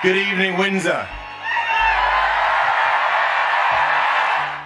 Good evening, Windsor.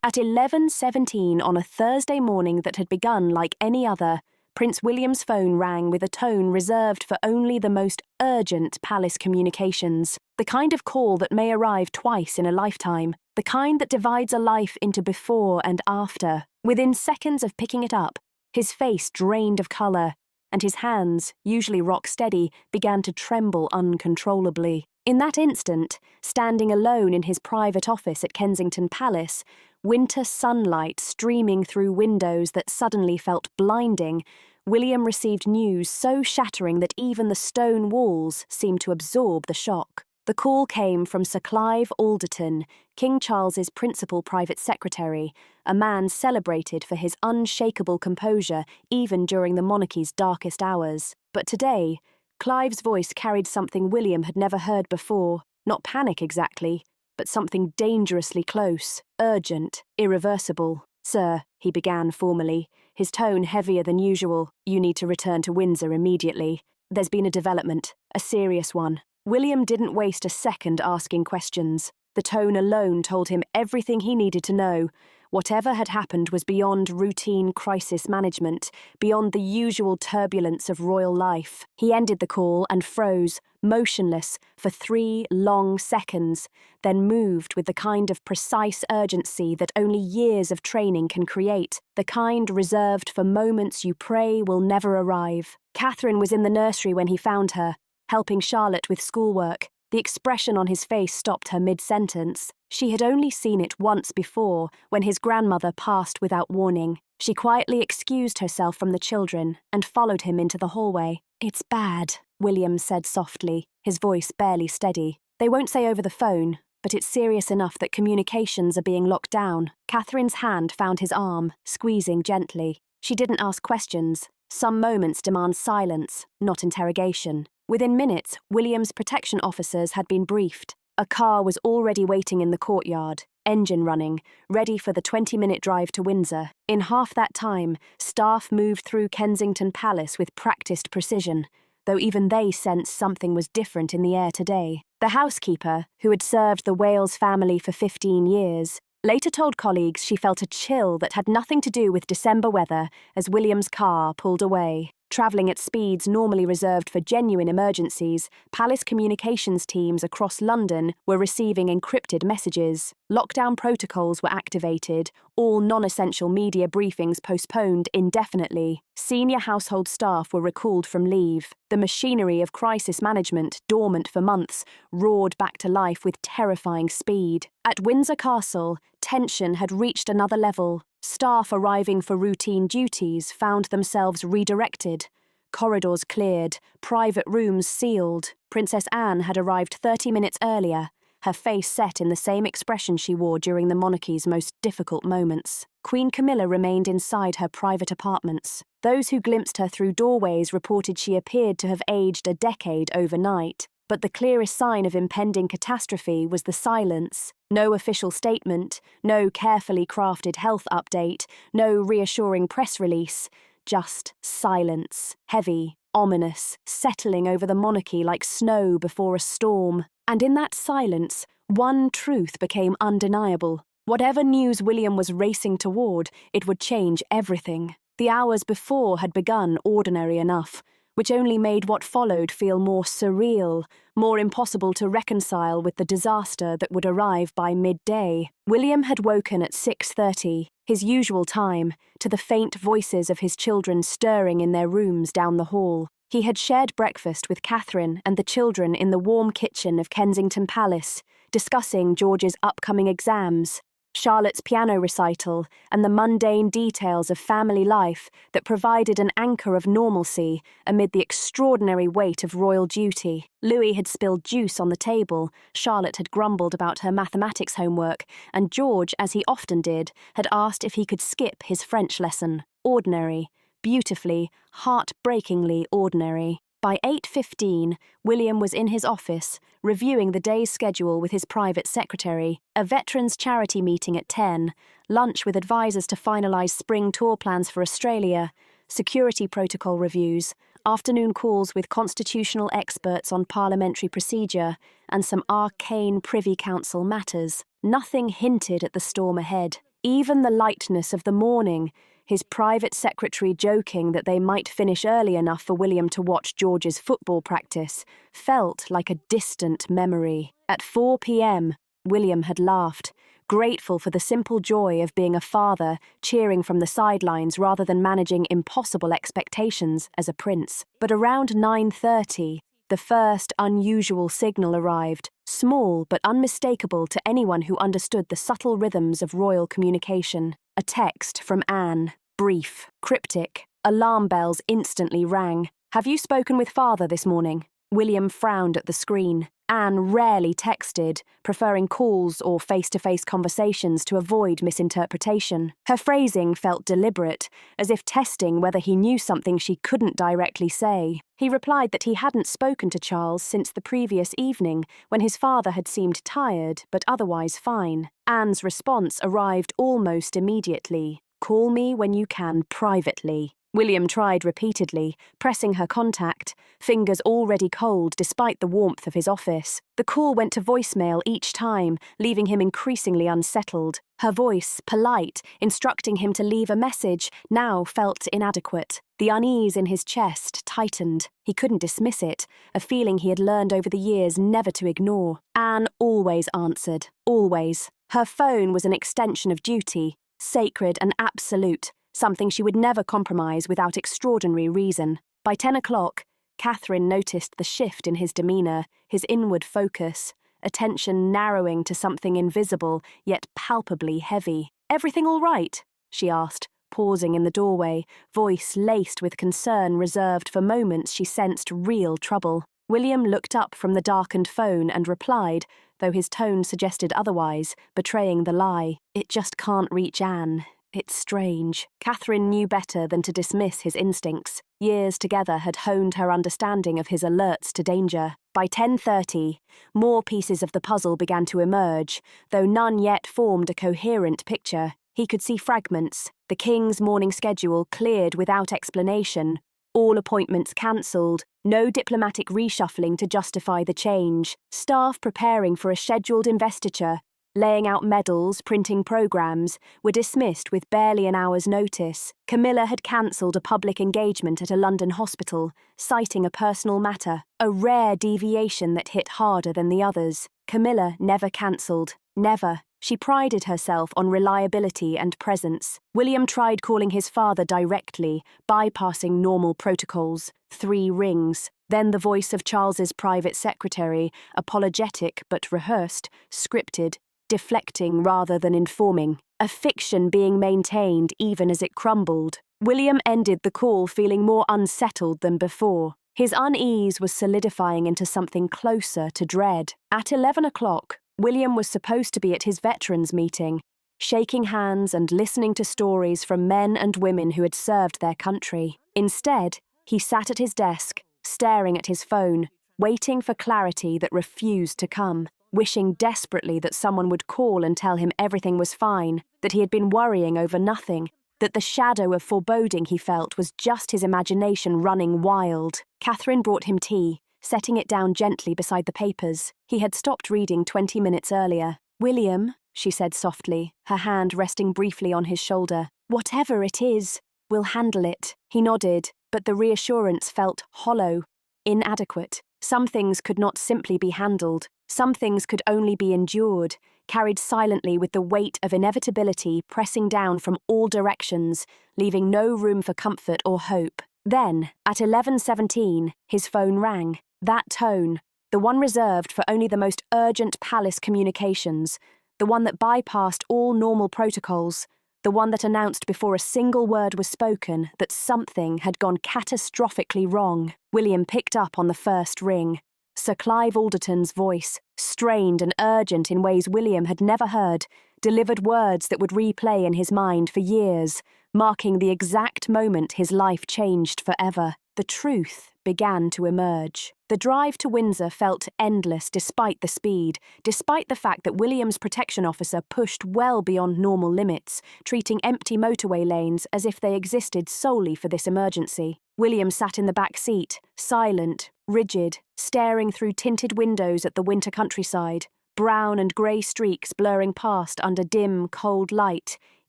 At 11:17 on a Thursday morning that had begun like any other, Prince William's phone rang with a tone reserved for only the most urgent palace communications, the kind of call that may arrive twice in a lifetime, the kind that divides a life into before and after. Within seconds of picking it up, his face drained of colour, and his hands, usually rock steady, began to tremble uncontrollably. In that instant, standing alone in his private office at Kensington Palace, winter sunlight streaming through windows that suddenly felt blinding, William received news so shattering that even the stone walls seemed to absorb the shock. The call came from Sir Clive Alderton, King Charles's principal private secretary, a man celebrated for his unshakable composure even during the monarchy's darkest hours. But today, Clive's voice carried something William had never heard before, not panic exactly, but something dangerously close, urgent, irreversible. "Sir," he began formally, his tone heavier than usual, "you need to return to Windsor immediately. There's been a development, a serious one." William didn't waste a second asking questions. The tone alone told him everything he needed to know. Whatever had happened was beyond routine crisis management, beyond the usual turbulence of royal life. He ended the call and froze, motionless, for 3 long seconds, then moved with the kind of precise urgency that only years of training can create, the kind reserved for moments you pray will never arrive. Catherine was in the nursery when he found her, helping Charlotte with schoolwork. The expression on his face stopped her mid-sentence. She had only seen it once before, when his grandmother passed without warning. She quietly excused herself from the children and followed him into the hallway. "It's bad," William said softly, his voice barely steady. "They won't say over the phone, but it's serious enough that communications are being locked down." Catherine's hand found his arm, squeezing gently. She didn't ask questions. Some moments demand silence, not interrogation. Within minutes, William's protection officers had been briefed. A car was already waiting in the courtyard, engine running, ready for the 20-minute drive to Windsor. In half that time, staff moved through Kensington Palace with practiced precision, though even they sensed something was different in the air today. The housekeeper, who had served the Wales family for 15 years, later told colleagues she felt a chill that had nothing to do with December weather as William's car pulled away. Travelling at speeds normally reserved for genuine emergencies, palace communications teams across London were receiving encrypted messages. Lockdown protocols were activated, all non-essential media briefings postponed indefinitely. Senior household staff were recalled from leave. The machinery of crisis management, dormant for months, roared back to life with terrifying speed. At Windsor Castle, tension had reached another level. Staff arriving for routine duties found themselves redirected. Corridors cleared, private rooms sealed. Princess Anne had arrived 30 minutes earlier, her face set in the same expression she wore during the monarchy's most difficult moments. Queen Camilla remained inside her private apartments. Those who glimpsed her through doorways reported she appeared to have aged a decade overnight. But the clearest sign of impending catastrophe was the silence. No official statement, no carefully crafted health update, no reassuring press release. Just silence, heavy, ominous, settling over the monarchy like snow before a storm. And in that silence, one truth became undeniable. Whatever news William was racing toward, it would change everything. The hours before had begun ordinary enough, which only made what followed feel more surreal, more impossible to reconcile with the disaster that would arrive by midday. William had woken at 6:30, his usual time, to the faint voices of his children stirring in their rooms down the hall. He had shared breakfast with Catherine and the children in the warm kitchen of Kensington Palace, discussing George's upcoming exams, Charlotte's piano recital, and the mundane details of family life that provided an anchor of normalcy amid the extraordinary weight of royal duty. Louis had spilled juice on the table, Charlotte had grumbled about her mathematics homework, and George, as he often did, had asked if he could skip his French lesson. Ordinary, beautifully, heart-breakingly ordinary. By 8:15, William was in his office, reviewing the day's schedule with his private secretary, a veterans' charity meeting at 10, lunch with advisors to finalise spring tour plans for Australia, security protocol reviews, afternoon calls with constitutional experts on parliamentary procedure and some arcane Privy Council matters. Nothing hinted at the storm ahead. Even the lightness of the morning, his private secretary joking that they might finish early enough for William to watch George's football practice, felt like a distant memory. At 4 p.m, William had laughed, grateful for the simple joy of being a father, cheering from the sidelines rather than managing impossible expectations as a prince. But around 9:30, the first unusual signal arrived, small but unmistakable to anyone who understood the subtle rhythms of royal communication. A text from Anne, brief, cryptic. Alarm bells instantly rang. "Have you spoken with father this morning?" William frowned at the screen. Anne rarely texted, preferring calls or face-to-face conversations to avoid misinterpretation. Her phrasing felt deliberate, as if testing whether he knew something she couldn't directly say. He replied that he hadn't spoken to Charles since the previous evening, when his father had seemed tired but otherwise fine. Anne's response arrived almost immediately. "Call me when you can privately." William tried repeatedly, pressing her contact, fingers already cold despite the warmth of his office. The call went to voicemail each time, leaving him increasingly unsettled. Her voice, polite, instructing him to leave a message, now felt inadequate. The unease in his chest tightened. He couldn't dismiss it, a feeling he had learned over the years never to ignore. Anne always answered, always. Her phone was an extension of duty, sacred and absolute, something she would never compromise without extraordinary reason. By 10 o'clock, Catherine noticed the shift in his demeanour, his inward focus, attention narrowing to something invisible, yet palpably heavy. "Everything all right?" she asked, pausing in the doorway, voice laced with concern reserved for moments she sensed real trouble. William looked up from the darkened phone and replied, though his tone suggested otherwise, betraying the lie. "It just can't reach Anne. It's strange." Catherine knew better than to dismiss his instincts. Years together had honed her understanding of his alerts to danger. By 10:30, more pieces of the puzzle began to emerge, though none yet formed a coherent picture. He could see fragments. The king's morning schedule cleared without explanation. All appointments cancelled. No diplomatic reshuffling to justify the change. Staff preparing for a scheduled investiture, laying out medals, printing programmes, were dismissed with barely an hour's notice. Camilla had cancelled a public engagement at a London hospital, citing a personal matter, a rare deviation that hit harder than the others. Camilla never cancelled. Never. She prided herself on reliability and presence. William tried calling his father directly, bypassing normal protocols. 3 rings. Then the voice of Charles's private secretary, apologetic but rehearsed, scripted, deflecting rather than informing, a fiction being maintained even as it crumbled. William ended the call feeling more unsettled than before. His unease was solidifying into something closer to dread. At 11 o'clock, William was supposed to be at his veterans meeting, shaking hands and listening to stories from men and women who had served their country. Instead, he sat at his desk, staring at his phone, waiting for clarity that refused to come, wishing desperately that someone would call and tell him everything was fine, that he had been worrying over nothing, that the shadow of foreboding he felt was just his imagination running wild. Catherine brought him tea, setting it down gently beside the papers. He had stopped reading 20 minutes earlier. "William," she said softly, her hand resting briefly on his shoulder, "whatever it is, we'll handle it." He nodded, but the reassurance felt hollow, inadequate. Some things could not simply be handled. Some things could only be endured, carried silently with the weight of inevitability pressing down from all directions, leaving no room for comfort or hope. Then, at 11:17, his phone rang. That tone, the one reserved for only the most urgent palace communications, the one that bypassed all normal protocols, the one that announced before a single word was spoken that something had gone catastrophically wrong. William picked up on the first ring. Sir Clive Alderton's voice, strained and urgent in ways William had never heard, delivered words that would replay in his mind for years, marking the exact moment his life changed forever. The truth, began to emerge. The drive to Windsor felt endless despite the speed, despite the fact that William's protection officer pushed well beyond normal limits, treating empty motorway lanes as if they existed solely for this emergency. William sat in the back seat, silent, rigid, staring through tinted windows at the winter countryside, brown and grey streaks blurring past under dim, cold light,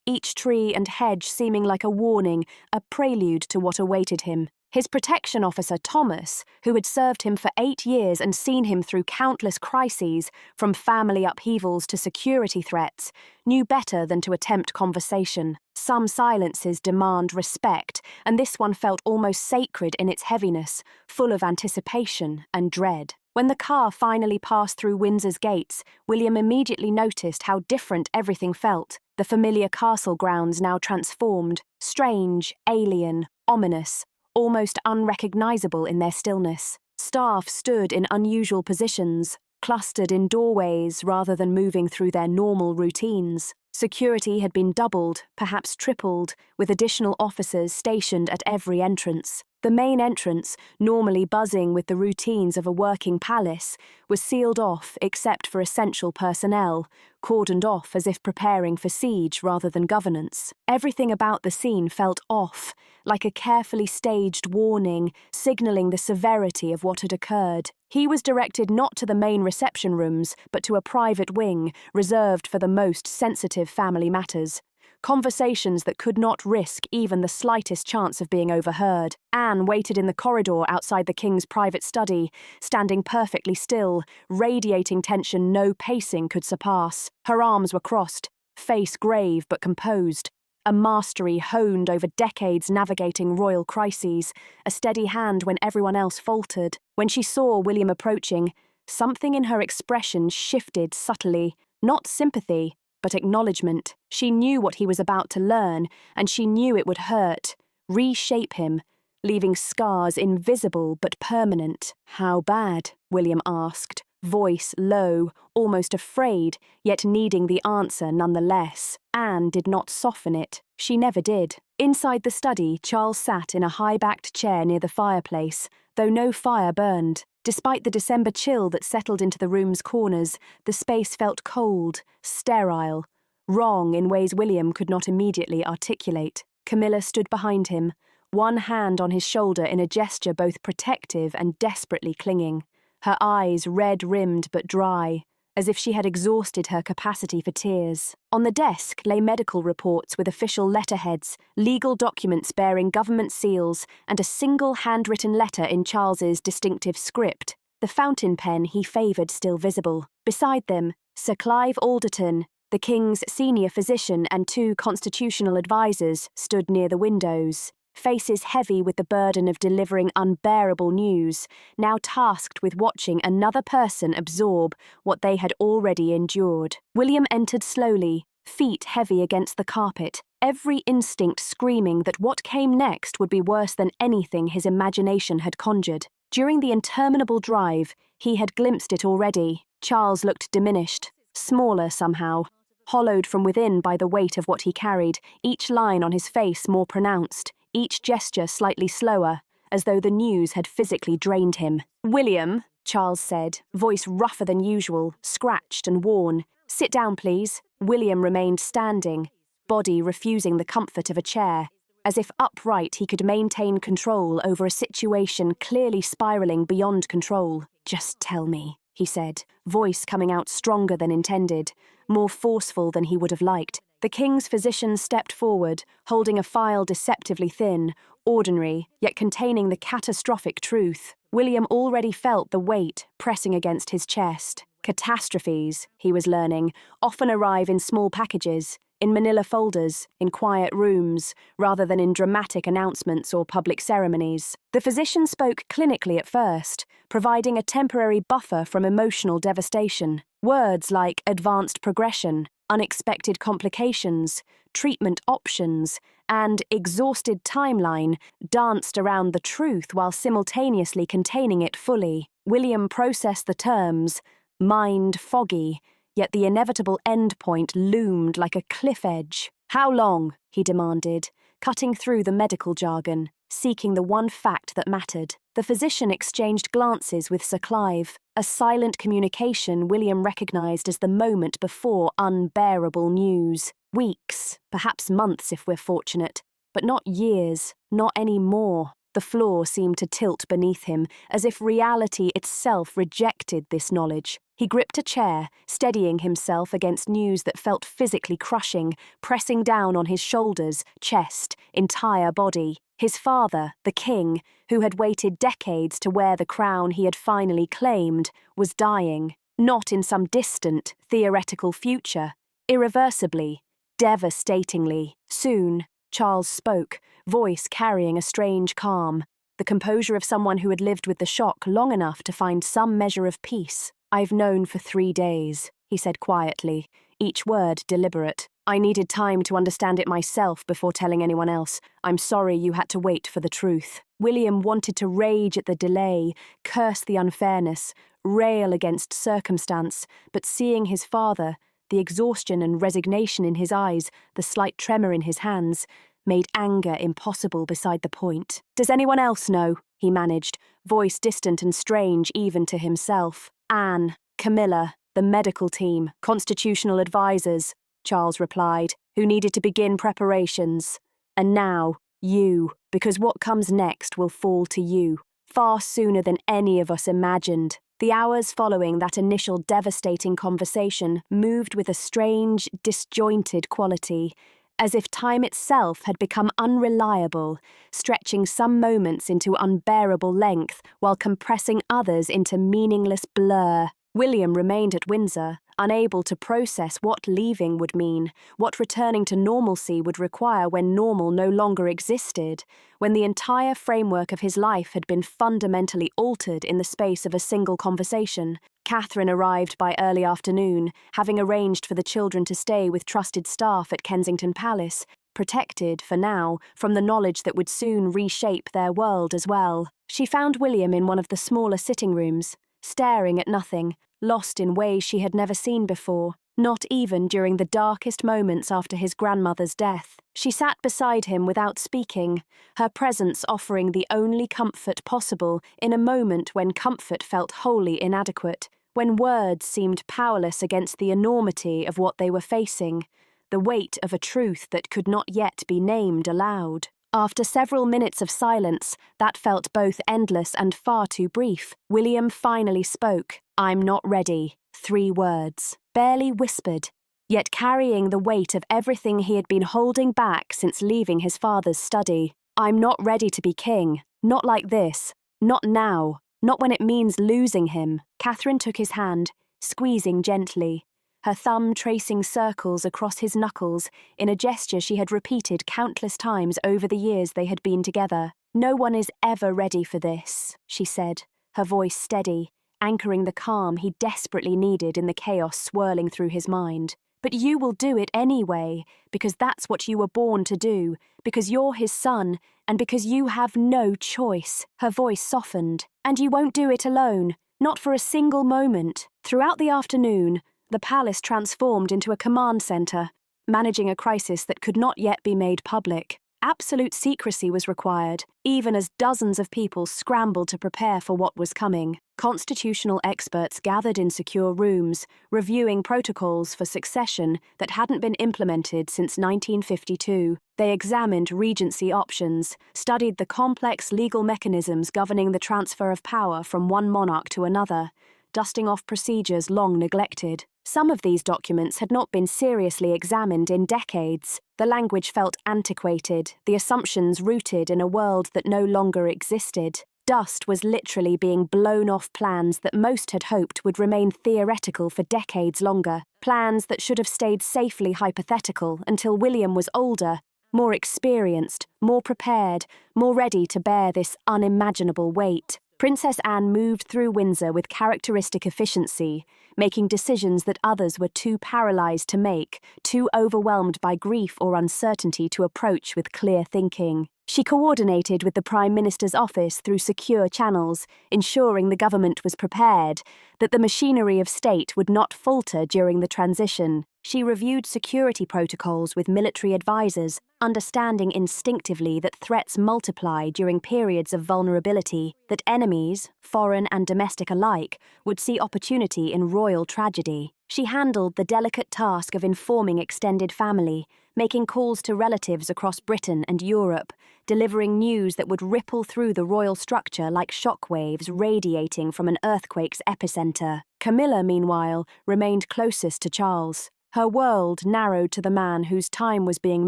each tree and hedge seeming like a warning, a prelude to what awaited him. His protection officer, Thomas, who had served him for 8 years and seen him through countless crises, from family upheavals to security threats, knew better than to attempt conversation. Some silences demand respect, and this one felt almost sacred in its heaviness, full of anticipation and dread. When the car finally passed through Windsor's gates, William immediately noticed how different everything felt. The familiar castle grounds now transformed, strange, alien, ominous, almost unrecognizable in their stillness. Staff stood in unusual positions, clustered in doorways rather than moving through their normal routines. Security had been doubled, perhaps tripled, with additional officers stationed at every entrance. The main entrance, normally buzzing with the routines of a working palace, was sealed off except for essential personnel, cordoned off as if preparing for siege rather than governance. Everything about the scene felt off, like a carefully staged warning, signalling the severity of what had occurred. He was directed not to the main reception rooms, but to a private wing, reserved for the most sensitive family matters. Conversations that could not risk even the slightest chance of being overheard. Anne waited in the corridor outside the king's private study, standing perfectly still, radiating tension no pacing could surpass. Her arms were crossed, face grave but composed. A mastery honed over decades navigating royal crises, a steady hand when everyone else faltered. When she saw William approaching, something in her expression shifted subtly, not sympathy, but acknowledgement. She knew what he was about to learn, and she knew it would hurt, reshape him, leaving scars invisible but permanent. "How bad?" William asked, voice low, almost afraid, yet needing the answer nonetheless. Anne did not soften it. She never did. Inside the study, Charles sat in a high-backed chair near the fireplace, though no fire burned. Despite the December chill that settled into the room's corners, the space felt cold, sterile, wrong in ways William could not immediately articulate. Camilla stood behind him, one hand on his shoulder in a gesture both protective and desperately clinging. Her eyes red-rimmed but dry, as if she had exhausted her capacity for tears. On the desk lay medical reports with official letterheads, legal documents bearing government seals, and a single handwritten letter in Charles's distinctive script, the fountain pen he favoured still visible. Beside them, Sir Clive Alderton, the King's senior physician and 2 constitutional advisers, stood near the windows, faces heavy with the burden of delivering unbearable news, now tasked with watching another person absorb what they had already endured. William entered slowly, feet heavy against the carpet, every instinct screaming that what came next would be worse than anything his imagination had conjured. During the interminable drive, he had glimpsed it already. Charles looked diminished, smaller somehow, hollowed from within by the weight of what he carried, each line on his face more pronounced, each gesture slightly slower, as though the news had physically drained him. "William," Charles said, voice rougher than usual, scratched and worn. "Sit down, please." William remained standing, body refusing the comfort of a chair, as if upright he could maintain control over a situation clearly spiralling beyond control. "Just tell me," he said, voice coming out stronger than intended, more forceful than he would have liked. The King's physician stepped forward, holding a file deceptively thin, ordinary, yet containing the catastrophic truth. William already felt the weight pressing against his chest. Catastrophes, he was learning, often arrive in small packages, in manila folders, in quiet rooms, rather than in dramatic announcements or public ceremonies. The physician spoke clinically at first, providing a temporary buffer from emotional devastation. Words like advanced progression, unexpected complications, treatment options, and exhausted timeline danced around the truth while simultaneously containing it fully. William processed the terms, mind foggy, yet the inevitable endpoint loomed like a cliff edge. "How long?" he demanded, cutting through the medical jargon. seeking the one fact that mattered. The physician exchanged glances with Sir Clive, a silent communication William recognised as the moment before unbearable news. Weeks, perhaps months if we're fortunate, but not years, not any more. The floor seemed to tilt beneath him, as if reality itself rejected this knowledge. He gripped a chair, steadying himself against news that felt physically crushing, pressing down on his shoulders, chest, entire body. His father, the king, who had waited decades to wear the crown he had finally claimed, was dying, not in some distant, theoretical future, irreversibly, devastatingly. Soon, Charles spoke, voice carrying a strange calm, the composure of someone who had lived with the shock long enough to find some measure of peace. "I've known for 3 days," he said quietly, each word deliberate. "I needed time to understand it myself before telling anyone else. I'm sorry you had to wait for the truth." William wanted to rage at the delay, curse the unfairness, rail against circumstance, but seeing his father, the exhaustion and resignation in his eyes, the slight tremor in his hands, made anger impossible beside the point. "Does anyone else know?" he managed, voice distant and strange even to himself. "Anne, Camilla, the medical team, constitutional advisors," Charles replied, "who needed to begin preparations. And now, you, because what comes next will fall to you, far sooner than any of us imagined." The hours following that initial devastating conversation moved with a strange, disjointed quality, as if time itself had become unreliable, stretching some moments into unbearable length while compressing others into meaningless blur. William remained at Windsor, unable to process what leaving would mean, what returning to normalcy would require when normal no longer existed, when the entire framework of his life had been fundamentally altered in the space of a single conversation. Catherine arrived by early afternoon, having arranged for the children to stay with trusted staff at Kensington Palace, protected, for now, from the knowledge that would soon reshape their world as well. She found William in one of the smaller sitting rooms, staring at nothing, lost in ways she had never seen before, not even during the darkest moments after his grandmother's death. She sat beside him without speaking, her presence offering the only comfort possible in a moment when comfort felt wholly inadequate, when words seemed powerless against the enormity of what they were facing, the weight of a truth that could not yet be named aloud. After several minutes of silence that felt both endless and far too brief, William finally spoke. "I'm not ready." 3 words, barely whispered, yet carrying the weight of everything he had been holding back since leaving his father's study. "I'm not ready to be king. Not like this. Not now. Not when it means losing him." Catherine took his hand, squeezing gently, her thumb tracing circles across his knuckles in a gesture she had repeated countless times over the years they had been together. "No one is ever ready for this," she said, her voice steady, anchoring the calm he desperately needed in the chaos swirling through his mind. "But you will do it anyway, because that's what you were born to do, because you're his son, and because you have no choice." Her voice softened. "And you won't do it alone, not for a single moment." Throughout the afternoon, the palace transformed into a command centre, managing a crisis that could not yet be made public. Absolute secrecy was required, even as dozens of people scrambled to prepare for what was coming. Constitutional experts gathered in secure rooms, reviewing protocols for succession that hadn't been implemented since 1952. They examined regency options, studied the complex legal mechanisms governing the transfer of power from one monarch to another, dusting off procedures long neglected. Some of these documents had not been seriously examined in decades. The language felt antiquated, the assumptions rooted in a world that no longer existed. Dust was literally being blown off plans that most had hoped would remain theoretical for decades longer, plans that should have stayed safely hypothetical until William was older, more experienced, more prepared, more ready to bear this unimaginable weight. Princess Anne moved through Windsor with characteristic efficiency, making decisions that others were too paralysed to make, too overwhelmed by grief or uncertainty to approach with clear thinking. She coordinated with the Prime Minister's office through secure channels, ensuring the government was prepared, that the machinery of state would not falter during the transition. She reviewed security protocols with military advisors, understanding instinctively that threats multiply during periods of vulnerability, that enemies, foreign and domestic alike, would see opportunity in royal tragedy. She handled the delicate task of informing extended family, making calls to relatives across Britain and Europe, delivering news that would ripple through the royal structure like shockwaves radiating from an earthquake's epicenter. Camilla, meanwhile, remained closest to Charles. Her world narrowed to the man whose time was being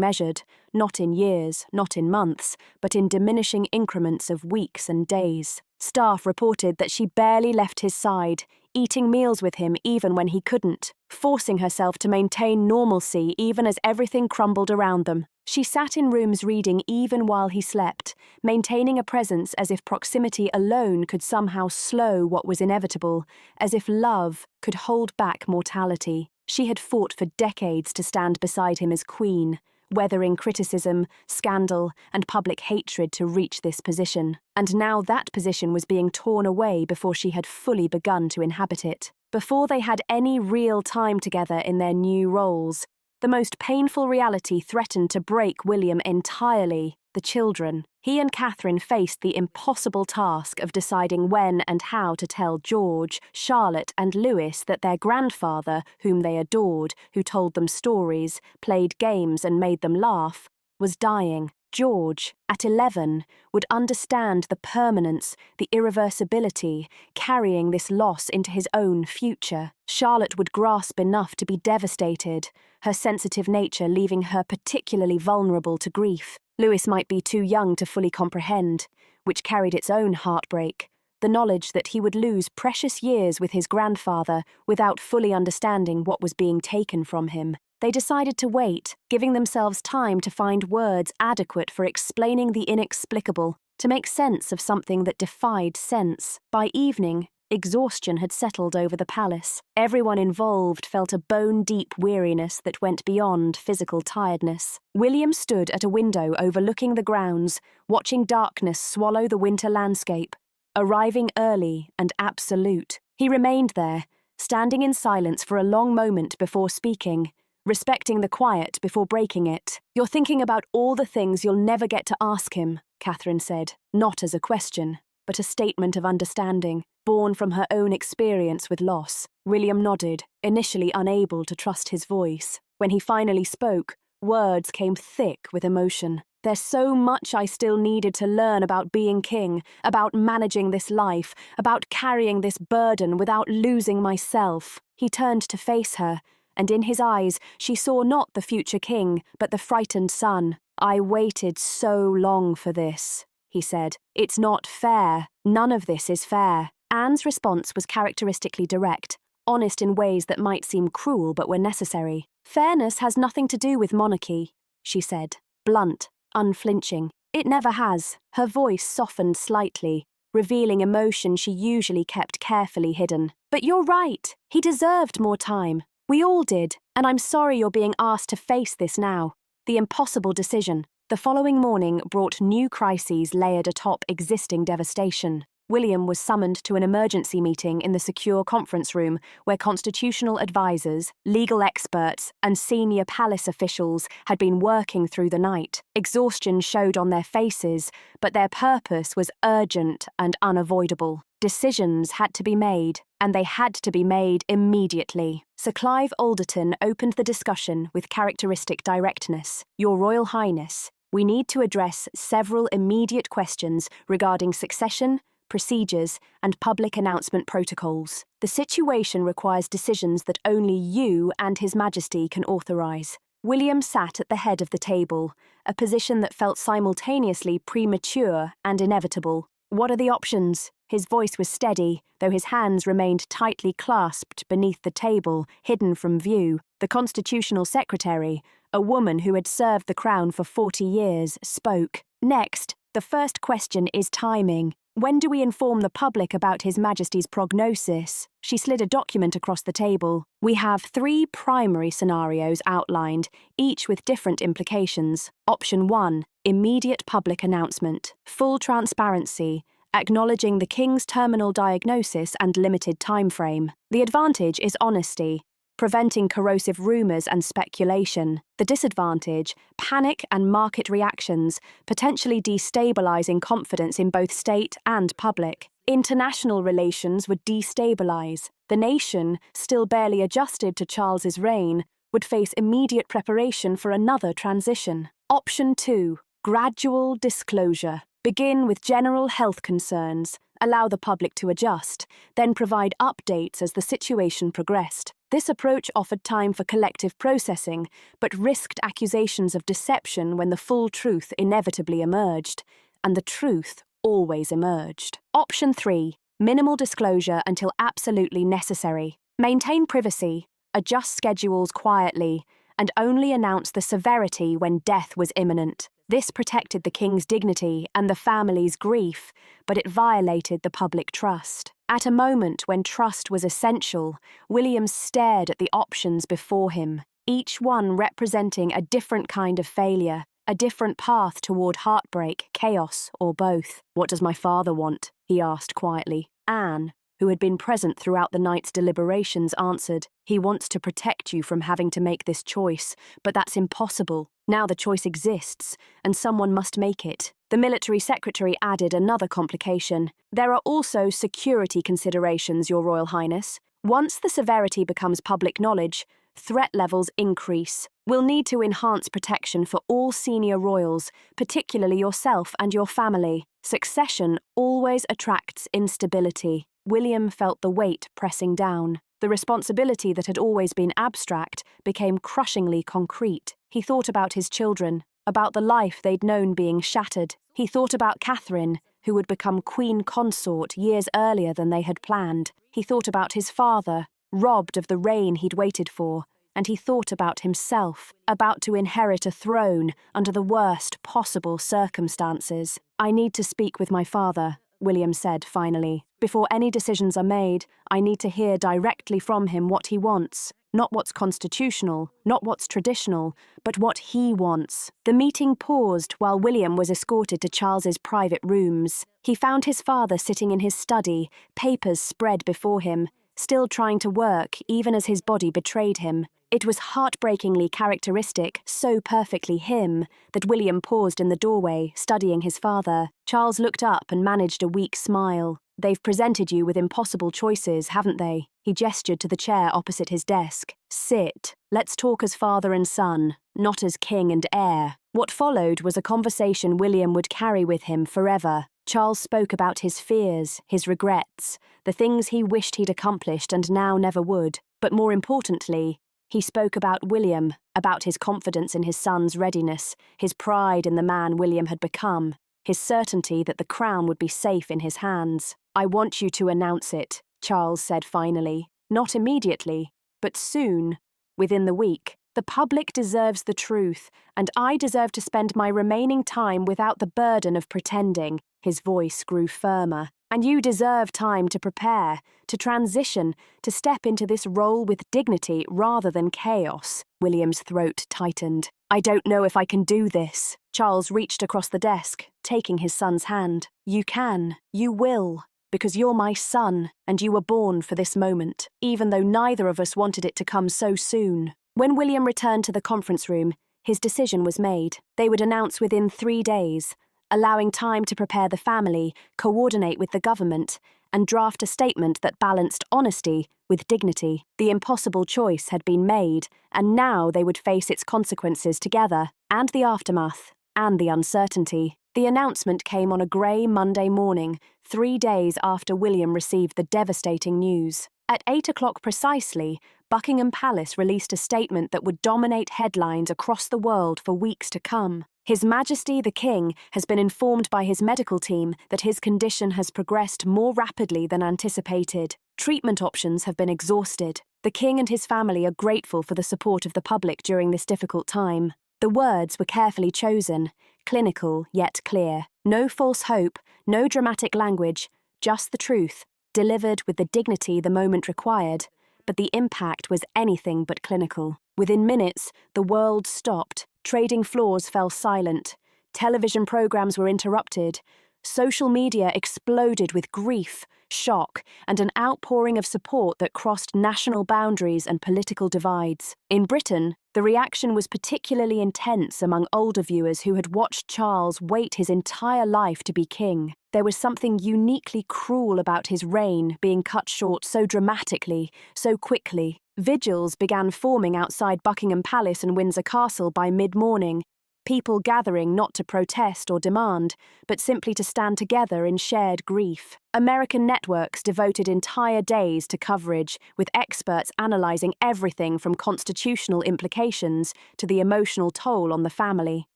measured, not in years, not in months, but in diminishing increments of weeks and days. Staff reported that she barely left his side, eating meals with him even when he couldn't, forcing herself to maintain normalcy even as everything crumbled around them. She sat in rooms reading even while he slept, maintaining a presence as if proximity alone could somehow slow what was inevitable, as if love could hold back mortality. She had fought for decades to stand beside him as queen, weathering criticism, scandal, and public hatred to reach this position. And now that position was being torn away before she had fully begun to inhabit it. Before they had any real time together in their new roles, the most painful reality threatened to break William entirely: the children. He and Catherine faced the impossible task of deciding when and how to tell George, Charlotte, and Louis that their grandfather, whom they adored, who told them stories, played games, and made them laugh, was dying. George, at 11, would understand the permanence, the irreversibility, carrying this loss into his own future. Charlotte would grasp enough to be devastated, her sensitive nature leaving her particularly vulnerable to grief. Louis might be too young to fully comprehend, which carried its own heartbreak, the knowledge that he would lose precious years with his grandfather without fully understanding what was being taken from him. They decided to wait, giving themselves time to find words adequate for explaining the inexplicable, to make sense of something that defied sense. By evening, exhaustion had settled over the palace. Everyone involved felt a bone-deep weariness that went beyond physical tiredness. William stood at a window overlooking the grounds, watching darkness swallow the winter landscape. Arriving early and absolute, he remained there, standing in silence for a long moment before speaking, respecting the quiet before breaking it. "You're thinking about all the things you'll never get to ask him," Catherine said, not as a question, but a statement of understanding, born from her own experience with loss. William nodded, initially unable to trust his voice. When he finally spoke, words came thick with emotion. "There's so much I still needed to learn about being king, about managing this life, about carrying this burden without losing myself." He turned to face her, and in his eyes she saw not the future king, but the frightened son. "I waited so long for this," he said. "It's not fair. None of this is fair." Anne's response was characteristically direct, honest in ways that might seem cruel but were necessary. "Fairness has nothing to do with monarchy," she said, blunt, unflinching. "It never has." Her voice softened slightly, revealing emotion she usually kept carefully hidden. "But you're right. He deserved more time. We all did, and I'm sorry you're being asked to face this now. The impossible decision." The following morning brought new crises layered atop existing devastation. William was summoned to an emergency meeting in the secure conference room where constitutional advisors, legal experts, and senior palace officials had been working through the night. Exhaustion showed on their faces, but their purpose was urgent and unavoidable. Decisions had to be made, and they had to be made immediately. Sir Clive Alderton opened the discussion with characteristic directness. "Your Royal Highness, we need to address several immediate questions regarding succession, procedures, and public announcement protocols. The situation requires decisions that only you and His Majesty can authorise." William sat at the head of the table, a position that felt simultaneously premature and inevitable. "What are the options?" His voice was steady, though his hands remained tightly clasped beneath the table, hidden from view. The constitutional secretary, a woman who had served the crown for 40 years, spoke. "Next, the first question is timing. When do we inform the public about His Majesty's prognosis?" She slid a document across the table. "We have 3 primary scenarios outlined, each with different implications. Option 1, immediate public announcement. Full transparency, acknowledging the King's terminal diagnosis and limited timeframe. The advantage is honesty. preventing corrosive rumours and speculation. The disadvantage, panic and market reactions, potentially destabilising confidence in both state and public. International relations would destabilise. The nation, still barely adjusted to Charles's reign, would face immediate preparation for another transition. Option 2. Gradual disclosure. Begin with general health concerns, allow the public to adjust, then provide updates as the situation progressed. This approach offered time for collective processing, but risked accusations of deception when the full truth inevitably emerged. And the truth always emerged. Option 3. Minimal disclosure until absolutely necessary. Maintain privacy, adjust schedules quietly, and only announce the severity when death was imminent. This protected the king's dignity and the family's grief, but it violated the public trust. At a moment when trust was essential, William stared at the options before him, each one representing a different kind of failure, a different path toward heartbreak, chaos, or both. "What does my father want?" he asked quietly. Anne, who had been present throughout the night's deliberations, answered, "He wants to protect you from having to make this choice, but that's impossible. Now the choice exists, and someone must make it." The military secretary added another complication. "There are also security considerations, Your Royal Highness. Once the severity becomes public knowledge, threat levels increase. We'll need to enhance protection for all senior royals, particularly yourself and your family. Succession always attracts instability." William felt the weight pressing down. The responsibility that had always been abstract became crushingly concrete. He thought about his children, about the life they'd known being shattered. He thought about Catherine, who would become queen consort years earlier than they had planned. He thought about his father, robbed of the reign he'd waited for. And he thought about himself, about to inherit a throne under the worst possible circumstances. "I need to speak with my father," William said finally. "Before any decisions are made, I need to hear directly from him what he wants. Not what's constitutional, not what's traditional, but what he wants." The meeting paused while William was escorted to Charles's private rooms. He found his father sitting in his study, papers spread before him, still trying to work even as his body betrayed him. It was heartbreakingly characteristic, so perfectly him, that William paused in the doorway, studying his father. Charles looked up and managed a weak smile. "They've presented you with impossible choices, haven't they?" He gestured to the chair opposite his desk. "Sit. Let's talk as father and son, not as king and heir." What followed was a conversation William would carry with him forever. Charles spoke about his fears, his regrets, the things he wished he'd accomplished and now never would. But more importantly, he spoke about William, about his confidence in his son's readiness, his pride in the man William had become, his certainty that the crown would be safe in his hands. "I want you to announce it," Charles said finally. "Not immediately, but soon, within the week. The public deserves the truth, and I deserve to spend my remaining time without the burden of pretending." His voice grew firmer. "And you deserve time to prepare, to transition, to step into this role with dignity rather than chaos." William's throat tightened. "I don't know if I can do this." Charles reached across the desk, taking his son's hand. "You can. You will. Because you're my son, and you were born for this moment, even though neither of us wanted it to come so soon." When William returned to the conference room, his decision was made. They would announce within 3 days, allowing time to prepare the family, coordinate with the government, and draft a statement that balanced honesty with dignity. The impossible choice had been made, and now they would face its consequences together, and the aftermath, and the uncertainty. The announcement came on a grey Monday morning, 3 days after William received the devastating news. At 8 o'clock precisely, Buckingham Palace released a statement that would dominate headlines across the world for weeks to come. His Majesty the King has been informed by his medical team that his condition has progressed more rapidly than anticipated. Treatment options have been exhausted. The King and his family are grateful for the support of the public during this difficult time. The words were carefully chosen, clinical yet clear. No false hope, no dramatic language, just the truth, delivered with the dignity the moment required. But the impact was anything but clinical. Within minutes, the world stopped. Trading floors fell silent. Television programs were interrupted. Social media exploded with grief, shock, and an outpouring of support that crossed national boundaries and political divides. In Britain, the reaction was particularly intense among older viewers who had watched Charles wait his entire life to be king. There was something uniquely cruel about his reign being cut short so dramatically, so quickly. Vigils began forming outside Buckingham Palace and Windsor Castle by mid-morning, people gathering not to protest or demand, but simply to stand together in shared grief. American networks devoted entire days to coverage, with experts analysing everything from constitutional implications to the emotional toll on the family.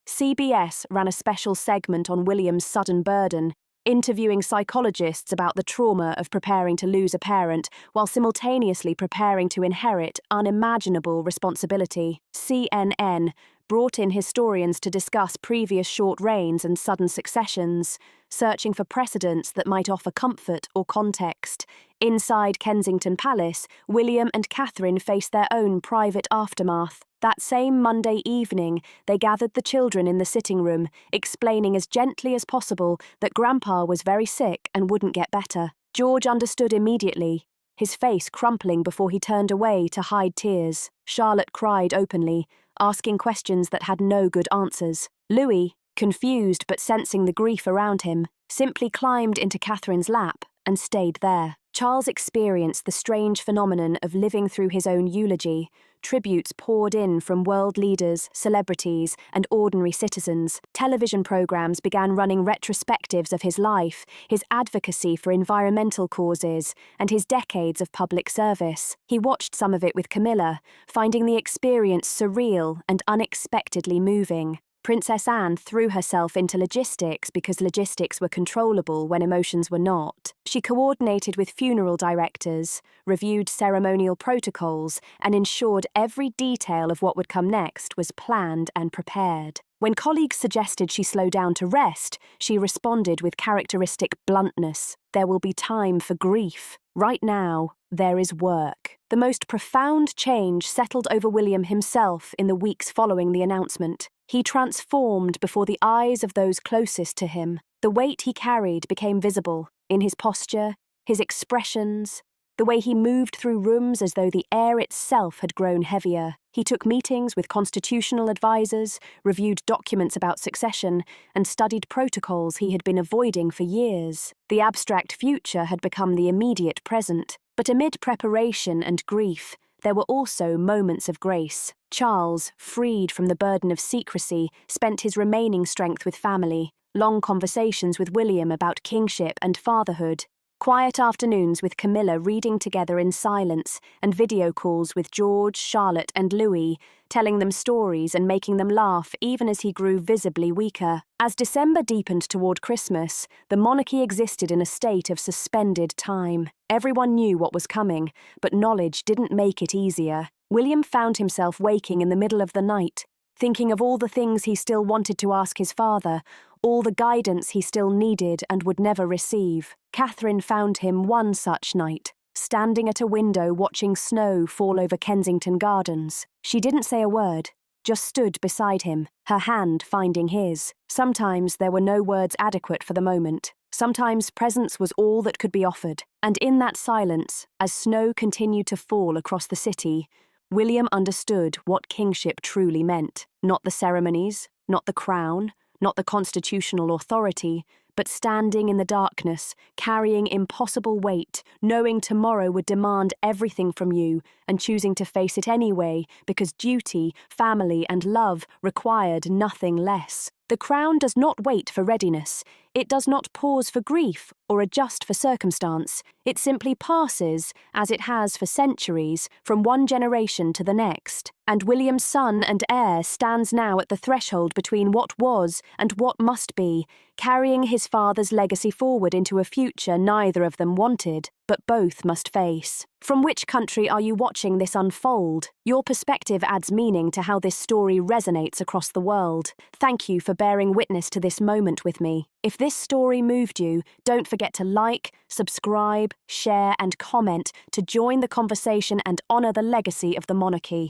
CBS ran a special segment on William's sudden burden, interviewing psychologists about the trauma of preparing to lose a parent while simultaneously preparing to inherit unimaginable responsibility. CNN brought in historians to discuss previous short reigns and sudden successions, searching for precedents that might offer comfort or context. Inside Kensington Palace, William and Catherine faced their own private aftermath. That same Monday evening, they gathered the children in the sitting room, explaining as gently as possible that Grandpa was very sick and wouldn't get better. George understood immediately, his face crumpling before he turned away to hide tears. Charlotte cried openly, asking questions that had no good answers. Louis, confused but sensing the grief around him, simply climbed into Catherine's lap and stayed there. Charles experienced the strange phenomenon of living through his own eulogy. Tributes poured in from world leaders, celebrities, and ordinary citizens. Television programs began running retrospectives of his life, his advocacy for environmental causes, and his decades of public service. He watched some of it with Camilla, finding the experience surreal and unexpectedly moving. Princess Anne threw herself into logistics because logistics were controllable when emotions were not. She coordinated with funeral directors, reviewed ceremonial protocols, and ensured every detail of what would come next was planned and prepared. When colleagues suggested she slow down to rest, she responded with characteristic bluntness. There will be time for grief. Right now, there is work. The most profound change settled over William himself in the weeks following the announcement. He transformed before the eyes of those closest to him. The weight he carried became visible in his posture, his expressions, the way he moved through rooms as though the air itself had grown heavier. He took meetings with constitutional advisors, reviewed documents about succession, and studied protocols he had been avoiding for years. The abstract future had become the immediate present. But amid preparation and grief, there were also moments of grace. Charles, freed from the burden of secrecy, spent his remaining strength with family, long conversations with William about kingship and fatherhood, quiet afternoons with Camilla reading together in silence, and video calls with George, Charlotte, and Louis, telling them stories and making them laugh even as he grew visibly weaker. As December deepened toward Christmas, the monarchy existed in a state of suspended time. Everyone knew what was coming, but knowledge didn't make it easier. William found himself waking in the middle of the night, thinking of all the things he still wanted to ask his father, all the guidance he still needed and would never receive. Catherine found him one such night, standing at a window watching snow fall over Kensington Gardens. She didn't say a word, just stood beside him, her hand finding his. Sometimes there were no words adequate for the moment. Sometimes presence was all that could be offered. And in that silence, as snow continued to fall across the city, William understood what kingship truly meant. Not the ceremonies, not the crown, not the constitutional authority, but standing in the darkness, carrying impossible weight, knowing tomorrow would demand everything from you, and choosing to face it anyway because duty, family, and love required nothing less. The crown does not wait for readiness. It does not pause for grief or adjust for circumstance. It simply passes, as it has for centuries, from one generation to the next. And William's son and heir stands now at the threshold between what was and what must be, carrying his father's legacy forward into a future neither of them wanted, but both must face. From which country are you watching this unfold? Your perspective adds meaning to how this story resonates across the world. Thank you for bearing witness to this moment with me. If this story moved you, don't forget to like, subscribe, share, and comment to join the conversation and honor the legacy of the monarchy.